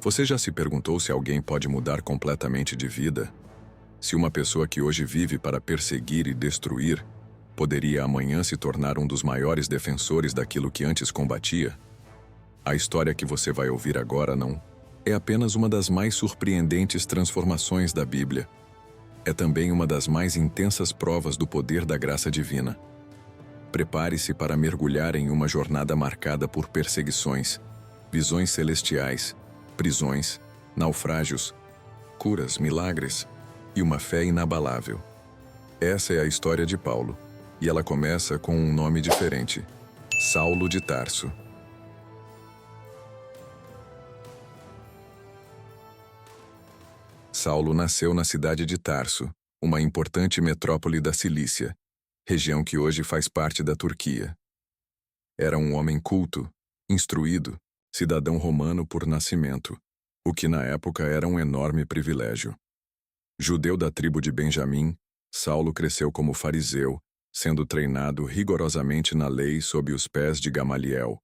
Você já se perguntou se alguém pode mudar completamente de vida? Se uma pessoa que hoje vive para perseguir e destruir poderia amanhã se tornar um dos maiores defensores daquilo que antes combatia? A história que você vai ouvir agora não é apenas uma das mais surpreendentes transformações da Bíblia. É também uma das mais intensas provas do poder da graça divina. Prepare-se para mergulhar em uma jornada marcada por perseguições, visões celestiais, prisões, naufrágios, curas, milagres e uma fé inabalável. Essa é a história de Paulo, e ela começa com um nome diferente: Saulo de Tarso. Saulo nasceu na cidade de Tarso, uma importante metrópole da Cilícia, região que hoje faz parte da Turquia. Era um homem culto, instruído, cidadão romano por nascimento, o que na época era um enorme privilégio. Judeu da tribo de Benjamim, Saulo cresceu como fariseu, sendo treinado rigorosamente na lei sob os pés de Gamaliel,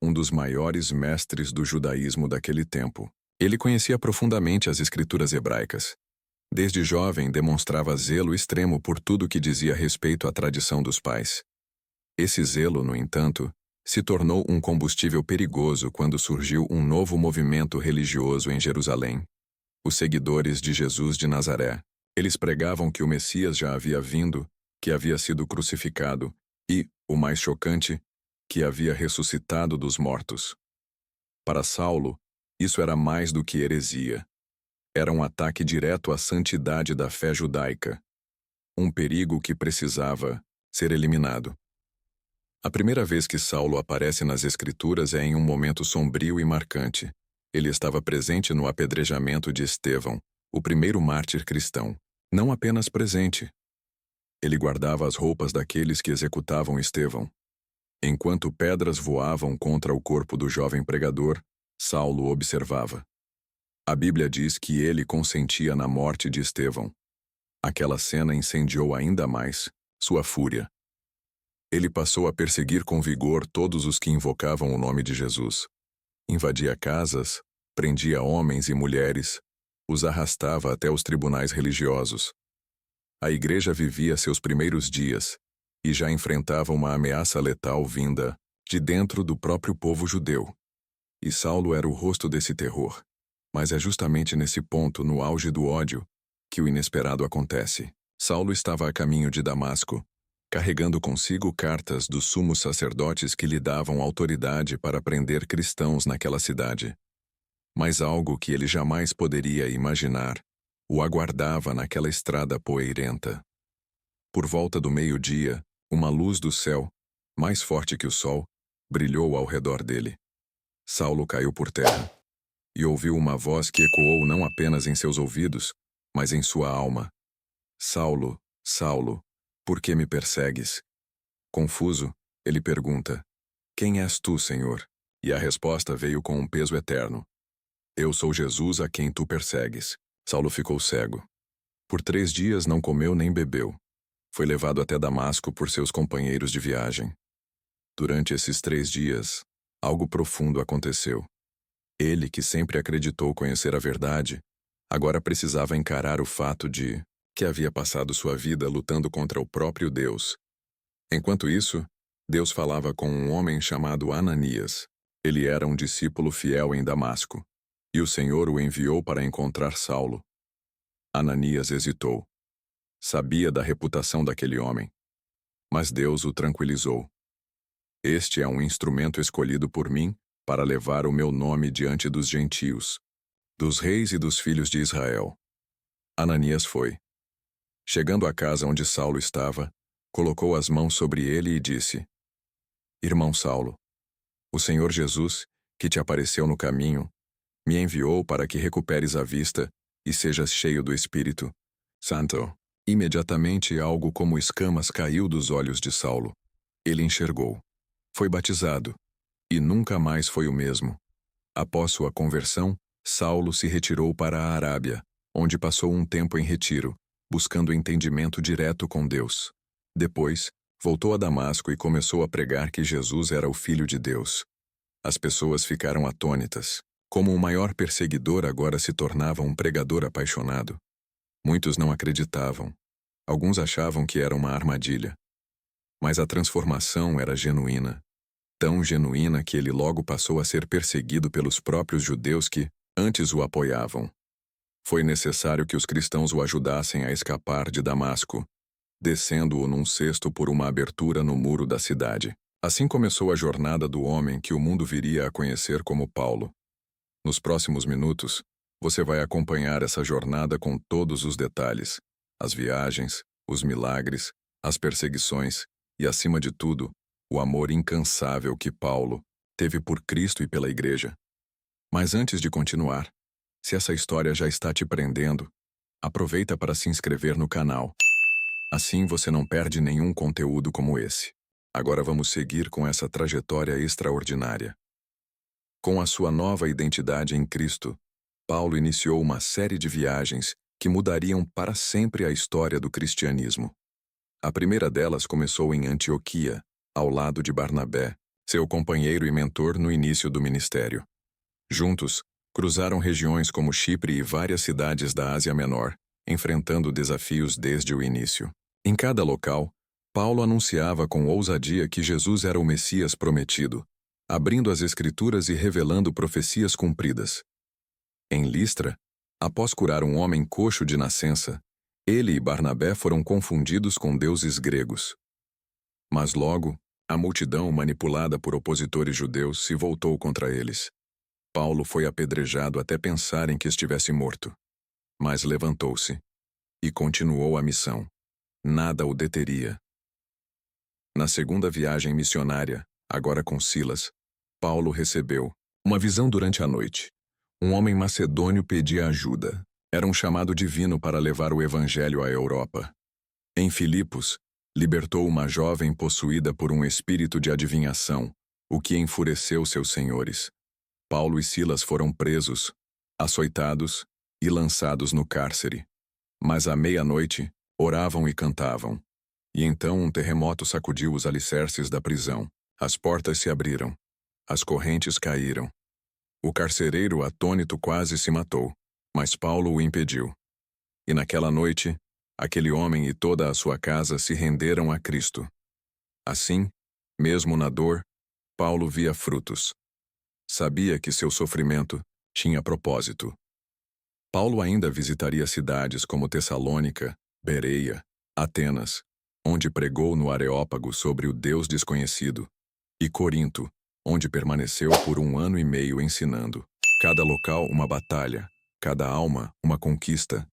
um dos maiores mestres do judaísmo daquele tempo. Ele conhecia profundamente as escrituras hebraicas. Desde jovem demonstrava zelo extremo por tudo que dizia respeito à tradição dos pais. Esse zelo, no entanto, se tornou um combustível perigoso quando surgiu um novo movimento religioso em Jerusalém: os seguidores de Jesus de Nazaré. Eles pregavam que o Messias já havia vindo, que havia sido crucificado e, o mais chocante, que havia ressuscitado dos mortos. Para Saulo, isso era mais do que heresia. Era um ataque direto à santidade da fé judaica. Um perigo que precisava ser eliminado. A primeira vez que Saulo aparece nas Escrituras é em um momento sombrio e marcante. Ele estava presente no apedrejamento de Estevão, o primeiro mártir cristão. Não apenas presente. Ele guardava as roupas daqueles que executavam Estevão. Enquanto pedras voavam contra o corpo do jovem pregador, Saulo observava. A Bíblia diz que ele consentia na morte de Estevão. Aquela cena incendiou ainda mais sua fúria. Ele passou a perseguir com vigor todos os que invocavam o nome de Jesus. Invadia casas, prendia homens e mulheres, os arrastava até os tribunais religiosos. A igreja vivia seus primeiros dias e já enfrentava uma ameaça letal vinda de dentro do próprio povo judeu. E Saulo era o rosto desse terror. Mas é justamente nesse ponto, no auge do ódio, que o inesperado acontece. Saulo estava a caminho de Damasco, carregando consigo cartas dos sumos sacerdotes que lhe davam autoridade para prender cristãos naquela cidade. Mas algo que ele jamais poderia imaginar o aguardava naquela estrada poeirenta. Por volta do meio-dia, uma luz do céu, mais forte que o sol, brilhou ao redor dele. Saulo caiu por terra e ouviu uma voz que ecoou não apenas em seus ouvidos, mas em sua alma. Saulo, Saulo, por que me persegues? Confuso, ele pergunta: Quem és tu, Senhor? E a resposta veio com um peso eterno: Eu sou Jesus a quem tu persegues. Saulo ficou cego. Por 3 dias não comeu nem bebeu. Foi levado até Damasco por seus companheiros de viagem. Durante esses 3 dias, algo profundo aconteceu. Ele, que sempre acreditou conhecer a verdade, agora precisava encarar o fato de que havia passado sua vida lutando contra o próprio Deus. Enquanto isso, Deus falava com um homem chamado Ananias. Ele era um discípulo fiel em Damasco, e o Senhor o enviou para encontrar Saulo. Ananias hesitou. Sabia da reputação daquele homem. Mas Deus o tranquilizou. Este é um instrumento escolhido por mim para levar o meu nome diante dos gentios, dos reis e dos filhos de Israel. Ananias foi. Chegando à casa onde Saulo estava, colocou as mãos sobre ele e disse: Irmão Saulo, o Senhor Jesus, que te apareceu no caminho, me enviou para que recuperes a vista e sejas cheio do Espírito Santo. Imediatamente algo como escamas caiu dos olhos de Saulo. Ele enxergou. Foi batizado. E nunca mais foi o mesmo. Após sua conversão, Saulo se retirou para a Arábia, onde passou um tempo em retiro, buscando entendimento direto com Deus. Depois, voltou a Damasco e começou a pregar que Jesus era o Filho de Deus. As pessoas ficaram atônitas. Como o maior perseguidor agora se tornava um pregador apaixonado. Muitos não acreditavam. Alguns achavam que era uma armadilha. Mas a transformação era genuína. Tão genuína que ele logo passou a ser perseguido pelos próprios judeus que, antes o apoiavam. Foi necessário que os cristãos o ajudassem a escapar de Damasco, descendo-o num cesto por uma abertura no muro da cidade. Assim começou a jornada do homem que o mundo viria a conhecer como Paulo. Nos próximos minutos, você vai acompanhar essa jornada com todos os detalhes, as viagens, os milagres, as perseguições e, acima de tudo, o amor incansável que Paulo teve por Cristo e pela Igreja. Mas antes de continuar, se essa história já está te prendendo, aproveita para se inscrever no canal. Assim você não perde nenhum conteúdo como esse. Agora vamos seguir com essa trajetória extraordinária. Com a sua nova identidade em Cristo, Paulo iniciou uma série de viagens que mudariam para sempre a história do cristianismo. A primeira delas começou em Antioquia, ao lado de Barnabé, seu companheiro e mentor no início do ministério. Juntos, cruzaram regiões como Chipre e várias cidades da Ásia Menor, enfrentando desafios desde o início. Em cada local, Paulo anunciava com ousadia que Jesus era o Messias prometido, abrindo as Escrituras e revelando profecias cumpridas. Em Listra, após curar um homem coxo de nascença, ele e Barnabé foram confundidos com deuses gregos. Mas logo, a multidão manipulada por opositores judeus se voltou contra eles. Paulo foi apedrejado até pensarem que estivesse morto. Mas levantou-se e continuou a missão. Nada o deteria. Na segunda viagem missionária, agora com Silas, Paulo recebeu uma visão durante a noite. Um homem macedônio pedia ajuda. Era um chamado divino para levar o evangelho à Europa. Em Filipos, libertou uma jovem possuída por um espírito de adivinhação, o que enfureceu seus senhores. Paulo e Silas foram presos, açoitados e lançados no cárcere. Mas à meia-noite, oravam e cantavam. E então um terremoto sacudiu os alicerces da prisão. As portas se abriram. As correntes caíram. O carcereiro, atônito, quase se matou, mas Paulo o impediu. E naquela noite, aquele homem e toda a sua casa se renderam a Cristo. Assim, mesmo na dor, Paulo via frutos. Sabia que seu sofrimento tinha propósito. Paulo ainda visitaria cidades como Tessalônica, Bereia, Atenas, onde pregou no Areópago sobre o Deus desconhecido, e Corinto, onde permaneceu por 1 ano e meio ensinando. Cada local uma batalha, cada alma uma conquista,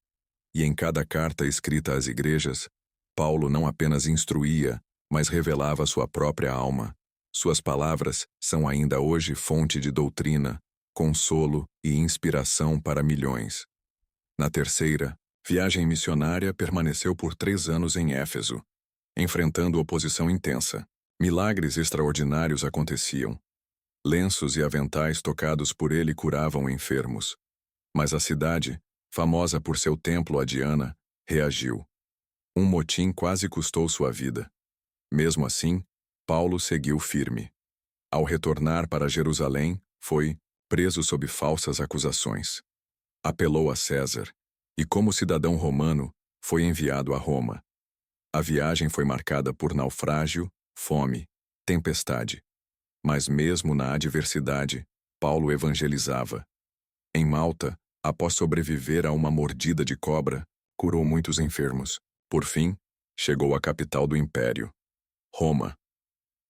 e em cada carta escrita às igrejas, Paulo não apenas instruía, mas revelava sua própria alma. Suas palavras são ainda hoje fonte de doutrina, consolo e inspiração para milhões. Na terceira viagem missionária, permaneceu por 3 anos em Éfeso, enfrentando oposição intensa. Milagres extraordinários aconteciam. Lenços e aventais tocados por ele curavam enfermos. Mas a cidade, famosa por seu templo a Diana, reagiu. Um motim quase custou sua vida. Mesmo assim, Paulo seguiu firme. Ao retornar para Jerusalém, foi preso sob falsas acusações. Apelou a César, e como cidadão romano, foi enviado a Roma. A viagem foi marcada por naufrágio, fome, tempestade. Mas mesmo na adversidade, Paulo evangelizava. Em Malta, após sobreviver a uma mordida de cobra, curou muitos enfermos. Por fim, chegou à capital do império, Roma.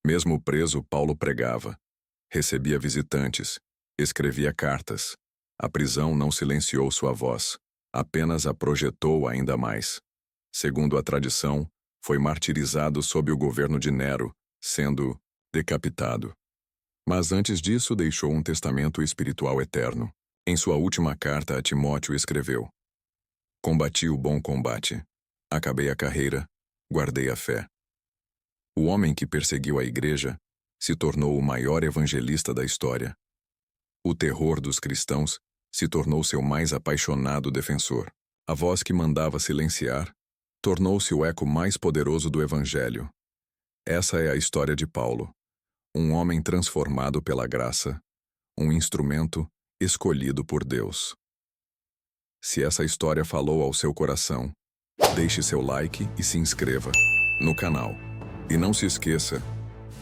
Mesmo preso, Paulo pregava. Recebia visitantes, escrevia cartas. A prisão não silenciou sua voz, apenas a projetou ainda mais. Segundo a tradição, foi martirizado sob o governo de Nero, sendo decapitado. Mas antes disso deixou um testamento espiritual eterno. Em sua última carta a Timóteo escreveu: "Combati o bom combate, acabei a carreira, guardei a fé." O homem que perseguiu a igreja se tornou o maior evangelista da história. O terror dos cristãos se tornou seu mais apaixonado defensor. A voz que mandava silenciar tornou-se o eco mais poderoso do evangelho. Essa é a história de Paulo, um homem transformado pela graça, um instrumento escolhido por Deus. Se essa história falou ao seu coração, deixe seu like e se inscreva no canal. E não se esqueça,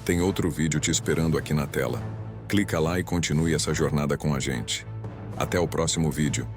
tem outro vídeo te esperando aqui na tela. Clica lá e continue essa jornada com a gente. Até o próximo vídeo.